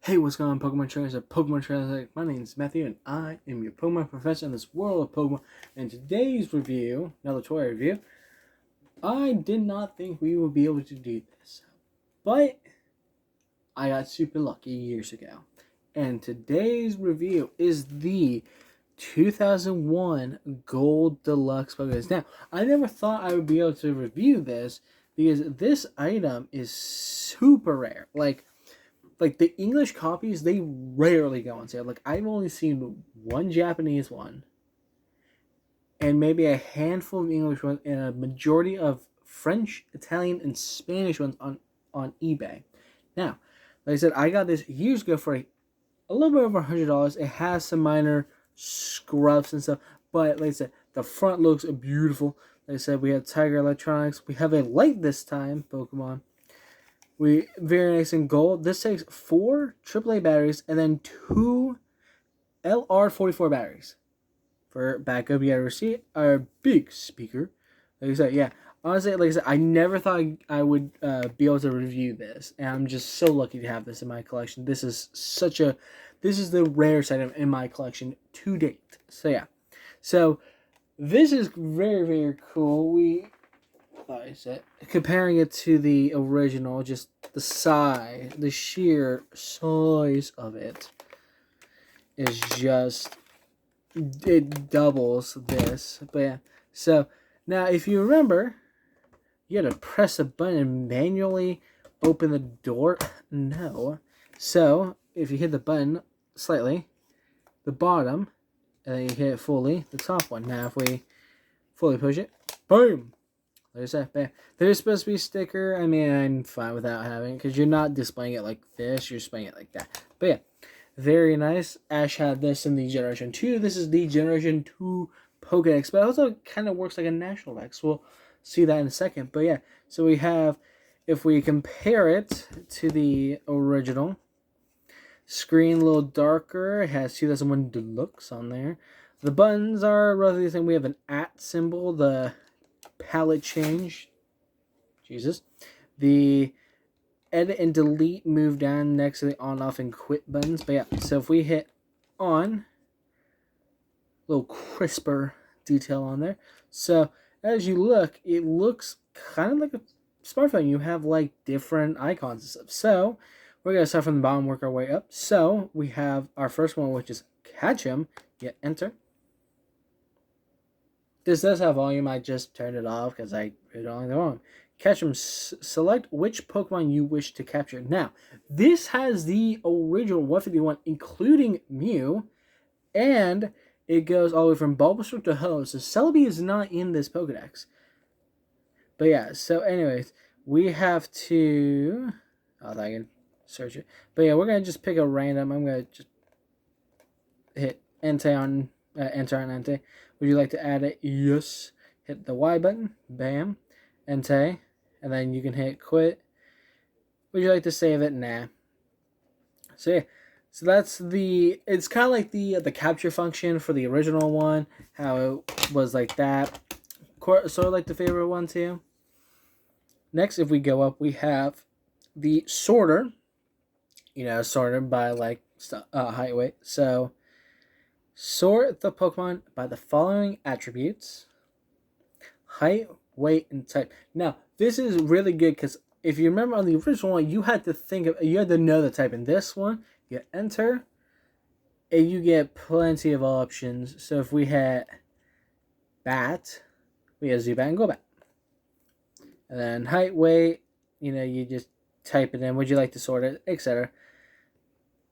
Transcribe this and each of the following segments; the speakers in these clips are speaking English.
Hey, what's going on, Pokemon trainers at Pokemon Trainers? My name is Matthew, and I am your Pokemon professor in this world of Pokemon. And today's review, another toy review, I did not think we would be able to do this, but I got super lucky years ago. And today's review is the 2001 Gold Deluxe Pokedex. Now, I never thought I would be able to review this because this item is super rare. Like the English copies, they rarely go on sale. Like I've only seen one Japanese one, and maybe a handful of English ones, and a majority of French, Italian, and Spanish ones on eBay. Now, like I said, I got this years ago for a little bit over $100. It has some minor scrubs and stuff, but like I said, the front looks beautiful. Like I said, we have Tiger Electronics. We have a light this time, Pokemon. We very nice in gold. This takes 4 AAA batteries and then 2 LR44 batteries. For backup, you gotta receive our big speaker. Like I said, yeah. Honestly, like I said, I never thought I would be able to review this, and I'm just so lucky to have this in my collection. This is the rarest item in my collection to date. So yeah, so this is very very cool. Like I said, comparing it to the original, just the sheer size of it is just, it doubles this. But yeah, so now if you remember, you had to press a button and manually open the door. No. So if you hit the button slightly, the bottom, and then you hit it fully, the top one. Now if we fully push it, boom! There's that. Bam. There's supposed to be a sticker. I mean, I'm fine without having it because you're not displaying it like this. You're displaying it like that. But yeah, very nice. Ash had this in the Generation 2. This is the Generation 2 Pokedex, but it also kind of works like a National Dex. We'll see that in a second. But yeah, so we have, if we compare it to the original, screen a little darker. It has 2001 Deluxe on there. The buttons are roughly the same. We have an @ symbol. The palette change. Jesus. The edit and delete move down next to the on, off, and quit buttons. But yeah, so if we hit on, a little crisper detail on there. So as you look, it looks kind of like a smartphone. You have like different icons and stuff. So we're going to start from the bottom, work our way up. So we have our first one, which is catch him. Hit enter. This does have volume. I just turned it off because I really don't like the volume. Catch them. Select which Pokemon you wish to capture. Now, this has the original 151, including Mew, and it goes all the way from Bulbasaur to Ho. So Celebi is not in this Pokedex. But yeah, so anyways, we have to... Oh, I can search it. But yeah, we're going to just pick a random. I'm going to just hit enter on Entei. Would you like to add it? Yes. Hit the Y button. Bam. Entei. And then you can hit quit. Would you like to save it? Nah. So yeah. So that's it's kind of like the capture function for the original one. How it was like that. Sort of like the favorite one too. Next, if we go up, we have the sorter. You know, sorted by like height, weight. So sort the Pokemon by the following attributes: height, weight, and type. Now, this is really good because if you remember on the original one, you had to know the type. In this one, you enter, and you get plenty of options. So if we had bat, we have Zubat and Golbat. And then height, weight, you just type it in. Would you like to sort it, etc.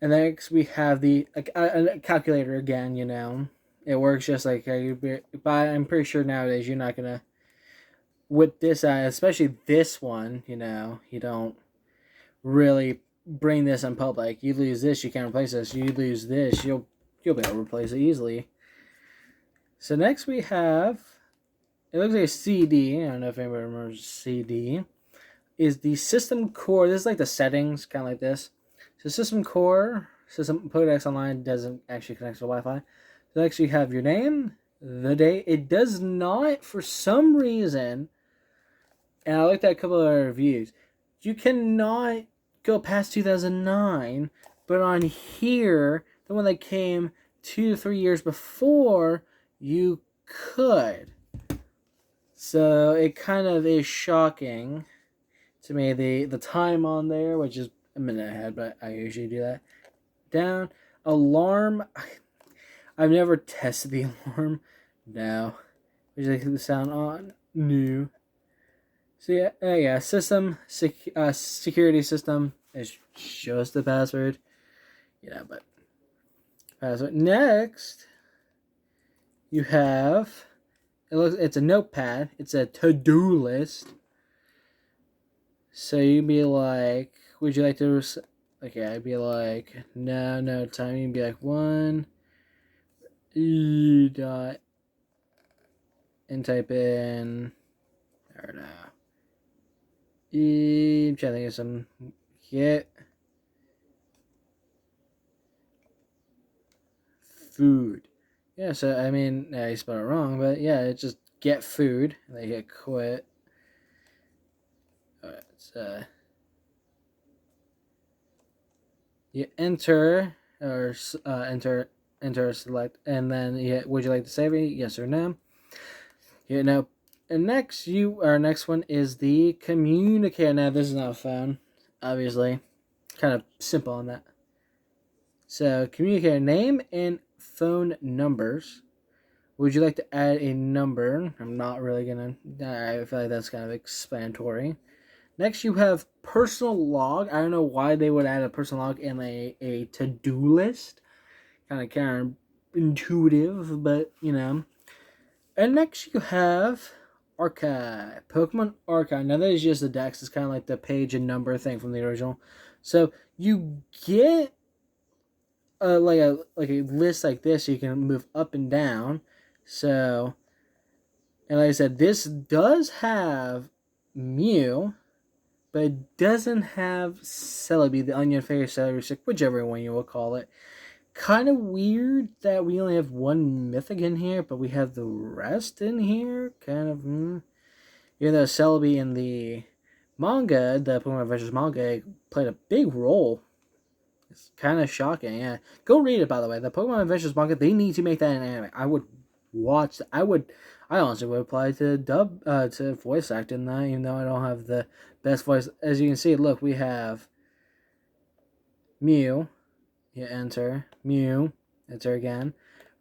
And next we have the a calculator again, It works just like but I'm pretty sure nowadays you're not going to, with this, especially this one, you don't really bring this in public. You lose this, you can't replace this. You lose this, you'll be able to replace it easily. So next we have, it looks like a CD. I don't know if anybody remembers CD. Is the system core. This is like the settings, kind of like this. So system core, system Pokedex Online doesn't actually connect to Wi-Fi. So next you have your name, the date. It does not, for some reason, and I looked at a couple of reviews, you cannot go past 2009, But on here, the one that came 2 to 3 years before, you could. So it kind of is shocking to me. The time on there, which is a minute ahead, but I usually do that. Down. Alarm. I've never tested the alarm. No. Would you like the sound on? No. So yeah, security system. It shows the password. Yeah, but password. Next, you have. It's a notepad. It's a to-do list. So you'd be like, would you like to? Okay, I'd be like, no time. You'd be like 1. Dot. And type in. I don't know. I'm trying to think of some. Get food. Yeah, so I mean, I spelled it wrong, but yeah, it's just get food. And they hit quit. Alright, so you enter or enter select, and then you hit, would you like to save it? Yes or no. You know, and our next one is the communicator. Now this is not a phone, obviously. Kind of simple on that. So communicator name and phone numbers. Would you like to add a number? I'm not really gonna. I feel like that's kind of explanatory. Next, you have personal log. I don't know why they would add a personal log in a to-do list. Kind of counterintuitive, but you know. And next, you have archive. Pokemon archive. Now that is just the dex. It's kind of like the page and number thing from the original. So you get like a list like this. So you can move up and down. So, and like I said, this does have Mew, but it doesn't have Celebi, the onion face, celery stick, whichever one you will call it. Kind of weird that we only have one mythic in here, but we have the rest in here. Kind of, Even though Celebi in the manga, the Pokemon Adventures manga, played a big role. It's kind of shocking, yeah. Go read it, by the way. The Pokemon Adventures manga, they need to make that an anime. I would watch. I honestly would apply to to voice acting that, even though I don't have the best voice. As you can see, look, we have Mew. You enter Mew. Enter again.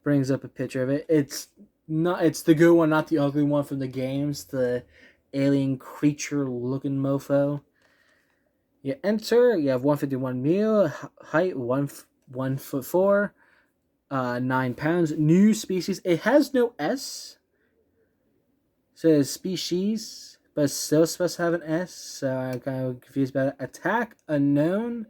Brings up a picture of it. It's the good one, not the ugly one from the games. The alien creature looking mofo. You enter. You have 151 Mew. Height 1'4". 9 pounds. New species. It has no S. It says species, but it's still supposed to have an S. So I'm kind of confused about it. Attack unknown.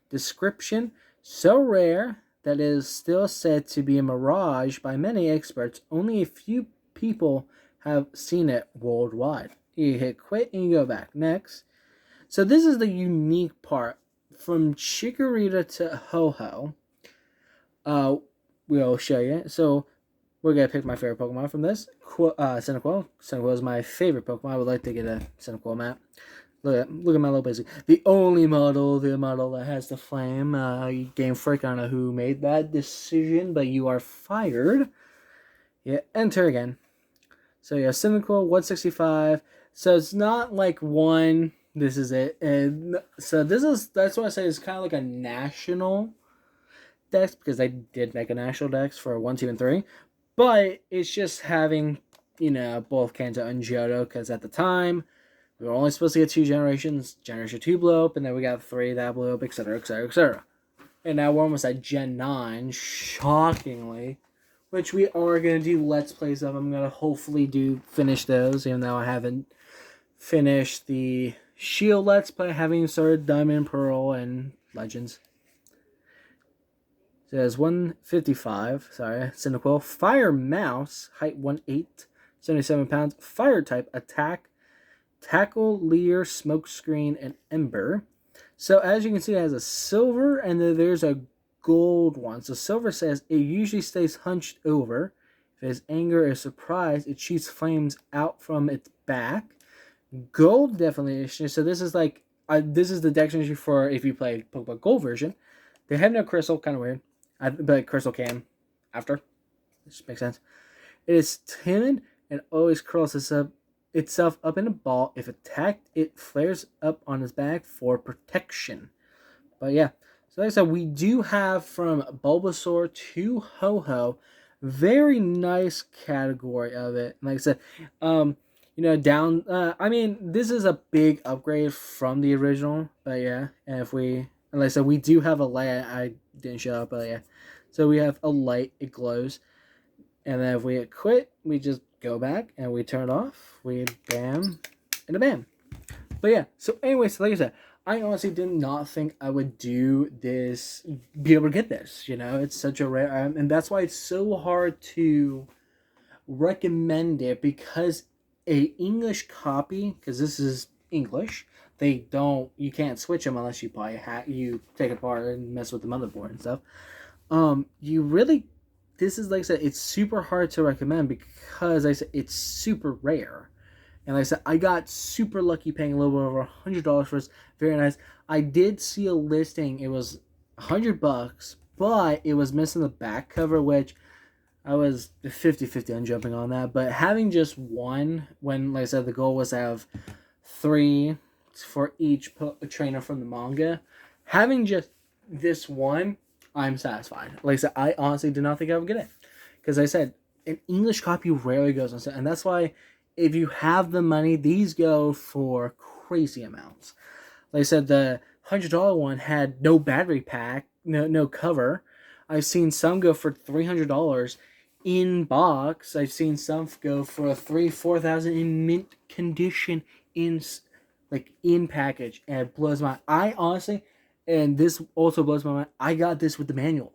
Description. So rare that it is still said to be a mirage by many experts. Only a few people have seen it worldwide. You hit quit and you go back. Next. So this is the unique part. From Chikorita to Ho-Ho. We'll show you. So we're going to pick my favorite Pokemon from this. Cyndaquil. Cyndaquil is my favorite Pokemon. I would like to get a Cyndaquil map. Look at my little basic. The only model that has the flame. Game Freak, I don't know who made that decision, but you are fired. Yeah, enter again. So yeah, Cyndaquil, 165. So it's not like one. This is it. And so that's what I say is kind of like a national dex, because they did make a national dex for 1, 2, and 3. But it's just having, both Kanto and Johto, because at the time, we were only supposed to get 2 generations. Generation 2 blew up, and then we got 3 that blew up, etc., etc., etc. And now we're almost at Gen 9, shockingly, which we are going to do Let's Plays of. I'm going to hopefully finish those, even though I haven't finished the Shield Let's Play, having started Diamond, Pearl, and Legends. So there's 155, Cyndaquil. Fire Mouse, height 1'8", 77 pounds. Fire type, attack, tackle, leer, smoke screen, and ember. So as you can see, it has a silver, and then there's a gold one. So silver says it usually stays hunched over. If it has anger or surprise, it shoots flames out from its back. Gold definition. So this is like this is the dex entry for if you play Pokemon Gold version. They have no crystal, kind of weird. But crystal came after. This makes sense. It is timid and always curls itself up in a ball. If attacked, it flares up on its back for protection. But yeah, so like I said, we do have from Bulbasaur to Ho-Ho, very nice category of it. Like I said, down. I mean, this is a big upgrade from the original. But yeah, and like I said, we do have a light. I didn't show up, but yeah. So we have a light. It glows. And then if we hit quit, we just go back and we turn it off. We bam and a bam. But yeah, so anyways, like I said, I honestly did not think I would do this, be able to get this. It's such a rare, and that's why it's so hard to recommend it, because a English copy, because this is English, you can't switch them unless you buy a hat, you take it apart and mess with the motherboard and stuff. This is, like I said, it's super hard to recommend because, like I said, it's super rare. And like I said, I got super lucky paying a little bit over $100 for this. Very nice. I did see a listing. It was $100, but it was missing the back cover, which I was 50-50 on jumping on that. But having just one, when, like I said, the goal was to have 3 for each trainer from the manga, having just this one, I'm satisfied. Like I said, I honestly did not think I would get it. Because like I said, an English copy rarely goes on sale. And that's why, if you have the money, these go for crazy amounts. Like I said, the $100 one had no battery pack, no cover. I've seen some go for $300 in box. I've seen some go for $3,000-$4,000 in mint condition in package. And it blows my... I honestly... And this also blows my mind. I got this with the manual.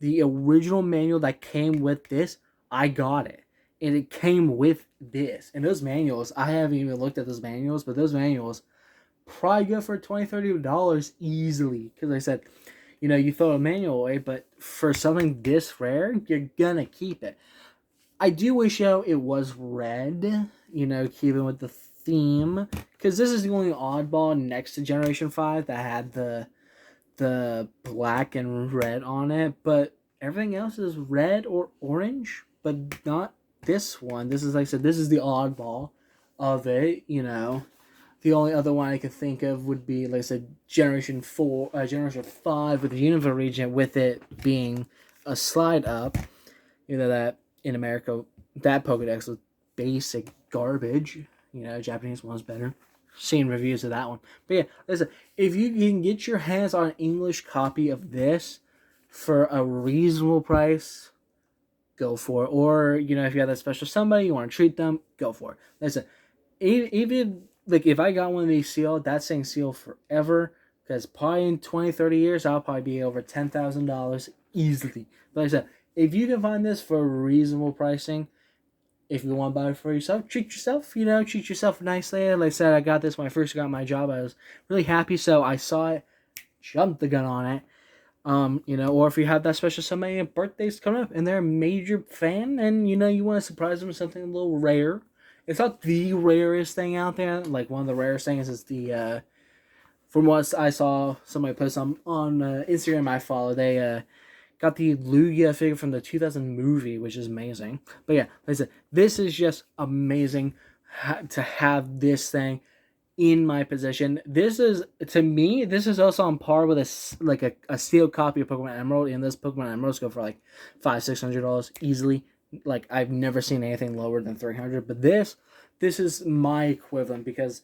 The original manual that came with this, I got it. And it came with this. And those manuals, I haven't even looked at those manuals, but those manuals probably go for $20-$30 easily. Because like I said, you throw a manual away, but for something this rare, you're gonna keep it. I do wish, it was red, keeping with the theme, because this is the only oddball next to Generation 5 that had the black and red on it, but everything else is red or orange, but not this one. This is, like I said, this is the oddball of it. The only other one I could think of would be, like I said, Generation 5 with the Unova region, with it being a slide up. That in America, that Pokedex was basic garbage. Japanese one's better. Seeing reviews of that one. But yeah, listen, if you can get your hands on an English copy of this for a reasonable price, go for it. Or, if you have that special somebody, you want to treat them, go for it. Listen, even, if I got one of these sealed, that's saying sealed forever, because probably in 20-30 years, I'll probably be over $10,000 easily. But like I said, if you can find this for reasonable pricing, if you want to buy it for yourself, treat yourself, treat yourself nicely. Like I said, I got this when I first got my job. I was really happy, so I saw it, jumped the gun on it. Or if you have that special somebody, birthday's coming up, and they're a major fan, and, you want to surprise them with something a little rare. It's not the rarest thing out there. Like, one of the rarest things is the, from what I saw somebody post on Instagram I follow, they, got the Lugia figure from the 2000 movie, which is amazing. But yeah, like I said, this is just amazing to have this thing in my possession. This is, to me, this is also on par with a sealed copy of Pokemon Emerald. And this Pokemon Emeralds go for like $500-$600 easily. Like, I've never seen anything lower than $300. But this is my equivalent, because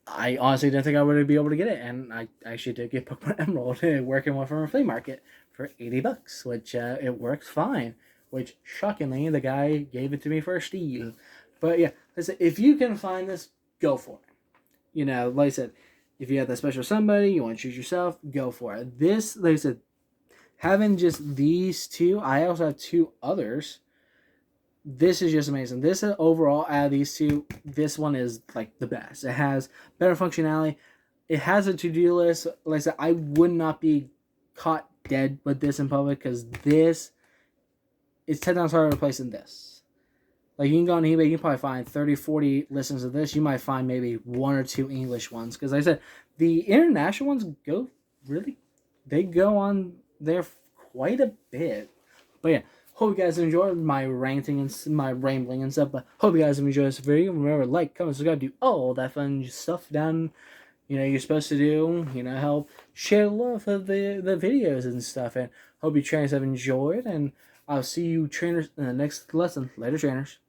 I honestly didn't think I would be able to get it, and I actually did get Pokemon Emerald working one from a flea market for $80, which it works fine. Which, shockingly, the guy gave it to me for a steal. But yeah, listen, if you can find this, go for it. Like I said, if you have that special somebody, you want to choose yourself, go for it. This, like I said, having just these two, I also have 2 others. This is just amazing. This overall, out of these 2, this one is like the best. It has better functionality. It has a to-do list. Like I said, I would not be caught dead with this in public, because this is 10 times harder to place than this. Like, you can go on eBay, you can probably find 30-40 listings of this. You might find maybe 1 or 2 English ones, because like I said, the international ones go really they go on there quite a bit. But yeah, hope you guys enjoyed my ranting and my rambling and stuff. But hope you guys enjoyed this video. Remember, like, comment, subscribe, do all that fun stuff down. You're supposed to do. Help share love of the videos and stuff. And hope you trainers have enjoyed. And I'll see you trainers in the next lesson. Later, trainers.